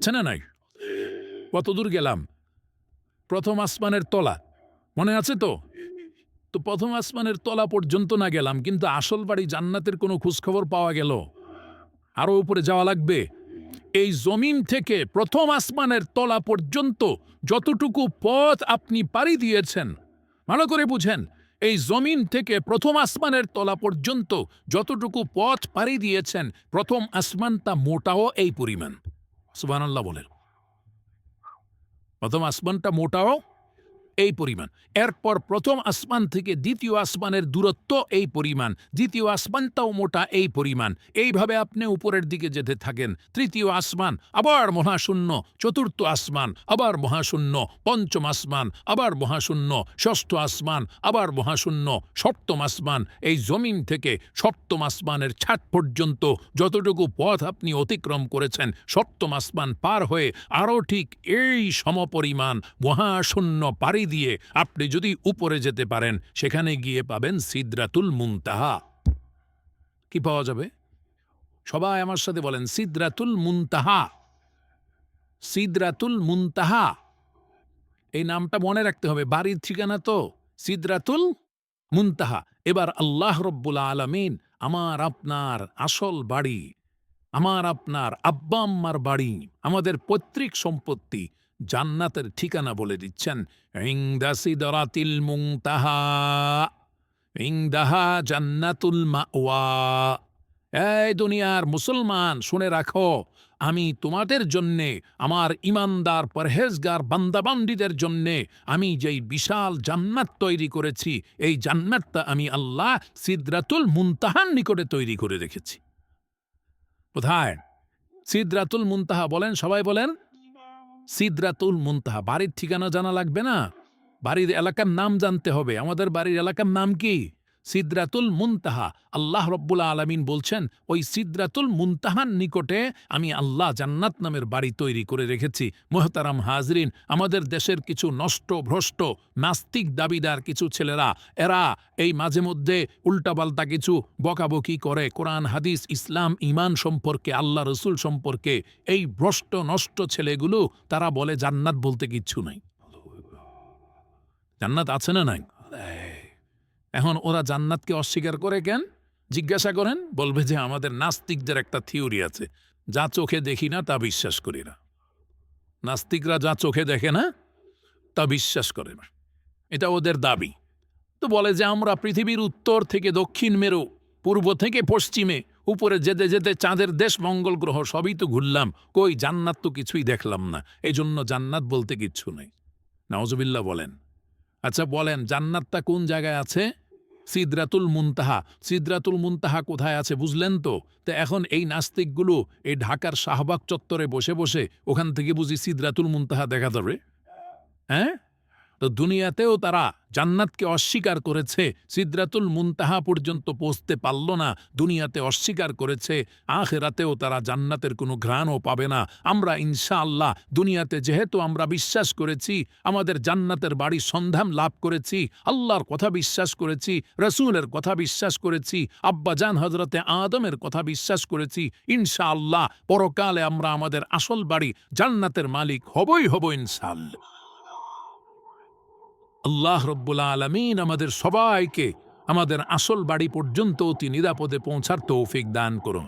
আছে না নাই? কতদূর গেলাম? প্রথম আসমানের তলা মনে আছে তো? তো প্রথম আসমানের তলা পর্যন্ত না গেলাম, কিন্তু আসল বাড়ি জান্নাতের কোনো খোঁজখবর পাওয়া গেল? আরো উপরে যাওয়া লাগবে। এই জমিন থেকে প্রথম আসমানের তলা পর্যন্ত যতটুকু পথ আপনি পাড়ি দিয়েছেন, ভালো করে বুঝেন, এই জমিন থেকে প্রথম আসমানের তলা পর্যন্ত যতটুকু পথ পাড়ি দিয়েছেন, প্রথম আসমানটা মোটাও এই পরিমাণ। সুবহানাল্লাহ বলেন। প্রথম আসমানটা মোটাও এই পরিমাণ। এরপর প্রথম আসমান থেকে দ্বিতীয় আসমানের দূরত্ব এই পরিমাণ, দ্বিতীয় আসমানটাও মোটা এই পরিমাণ। এইভাবে আপনি উপরের দিকে যেতে থাকেন। তৃতীয় আসমান, আবার মহাশূন্য। চতুর্থ আসমান, আবার মহাশূন্য। পঞ্চম আসমান, আবার মহাশূন্য। ষষ্ঠ আসমান, আবার মহাশূন্য। সপ্তম আসমান। এই জমিন থেকে সপ্তম আসমানের ছাদ পর্যন্ত যতটুকু পথ আপনি অতিক্রম করেছেন, সপ্তম আসমান পার হয়ে আরও ঠিক এই সমপরিমাণ মহাশূন্য পাড়ি দিয়ে আপনি যদি উপরে যেতে পারেন, সেখানে গিয়ে পাবেন সিদরাতুল মুনতাহা। কি পাওয়া যাবে? সবাই আমার সাথে বলেন, সিদরাতুল মুনতাহা। সিদরাতুল মুনতাহা, এই নামটা মনে রাখতে হবে, বাড়ির ঠিকানা তো সিদরাতুল মুনতাহা। এবার আল্লাহ রব্বুল আলামিন আমার আপনার আসল বাড়ি, আমার আপনার আব্বা আম্মার বাড়ি, আমাদের পৈতৃক সম্পত্তি জান্নাতের ঠিকানা বলে দিচ্ছেন। ইনদা সিদরাতিল মুনতাহা ইনদাহা জান্নাতুল মাওয়া। এই দুনিয়ার মুসলমান, শুনে রাখো, আমি তোমাদের জন্যে, আমার ইমানদার পরহেজগার বান্দাবান্দিদের জন্যে আমি যেই বিশাল জান্নাত তৈরি করেছি, এই জান্নাতটা আমি আল্লাহ সিদরাতুল মুনতাহার নিকটে তৈরি করে রেখেছি। কোথায়? সিদরাতুল মুনতাহা। বলেন, সবাই বলেন, সিদরাতুল মুনতাহা। বাড়ির ঠিকানা জানা লাগবে না, বাড়ির এলাকার নাম জানতে হবে। আমাদের বাড়ির এলাকার নাম কি? সিদরাতুল মুনতাহা। আল্লাহ রব্বুল আলামিন বলছেন, ওই সিদরাতুল মুনতাহার নিকটে আমি আল্লাহ জান্নাত নামের বাড়ি তৈরি করে রেখেছি। মোহতারাম হাজরিন, আমাদের দেশের কিছু নষ্ট ভ্রষ্ট নাস্তিক দাবিদার কিছু ছেলেরা, এরা এই মাঝে মধ্যে উল্টাপাল্টা কিছু বকাবকি করে কোরআন হাদিস ইসলাম ঈমান সম্পর্কে, আল্লাহ রসুল সম্পর্কে। এই ভ্রষ্ট নষ্ট ছেলেগুলো তারা বলে জান্নাত বলতে কিচ্ছু নাই। জান্নাত আছে না নাই? এখন ওরা জান্নাতকে অস্বীকার করে কেন? জিজ্ঞাসা করেন, বলবে যে আমাদের নাস্তিকদের একটা থিওরি আছে, যা চোখে দেখি না তা বিশ্বাস করি না। নাস্তিকরা যা চোখে দেখে না তা বিশ্বাস করে না, এটা ওদের দাবি। তো বলে যে আমরা পৃথিবীর উত্তর থেকে দক্ষিণ মেরু, পূর্ব থেকে পশ্চিমে, উপরে যেতে যেতে চাঁদের দেশ মঙ্গল গ্রহ সবই তো ঘুরলাম, কই জান্নাত তো কিছুই দেখলাম না, এই জন্য জান্নাত বলতে কিচ্ছু নেই। নাউজুবিল্লাহ বলেন। আচ্ছা বলেন, জান্নাতটা কোন জায়গায় আছে? সিদরাতুল মুনতাহা। সিদরাতুল মুনতাহা কোথায় আছে বুঝলেন তো? তো এখন এই নাস্তিকগুলো এই ঢাকার শাহবাগ চত্বরে বসে বসে ওখান থেকে বুঝি সিদরাতুল মুনতাহা দেখা যাবে? হ্যাঁ? তো দুনিয়াতেও তারা জান্নাতকে অস্বীকার করেছে, সিদরাতুল মুনতাহা পর্যন্ত পৌঁছতে পারল না, দুনিয়াতে অস্বীকার করেছে, আখিরাতেও তারা জান্নাতের কোনো ঘ্রাণও পাবে না। আমরা ইনশাআল্লাহ দুনিয়াতে যেহেতু আমরা বিশ্বাস করেছি, আমাদের জান্নাতের বাড়ি সন্ধান লাভ করেছি, আল্লাহর কথা বিশ্বাস করেছি, রসুলের কথা বিশ্বাস করেছি, আব্বাজান হজরতে আদমের কথা বিশ্বাস করেছি, ইনশাআল্লাহ পরকালে আমরা আমাদের আসল বাড়ি জান্নাতের মালিক হবই হব ইনশাআল্লাহ। আল্লাহ রব্বুল আলামিন আমাদের সবাইকে আমাদের আসল বাড়ি পর্যন্ত অতি নিরাপদে পৌঁছার তৌফিক দান করুন।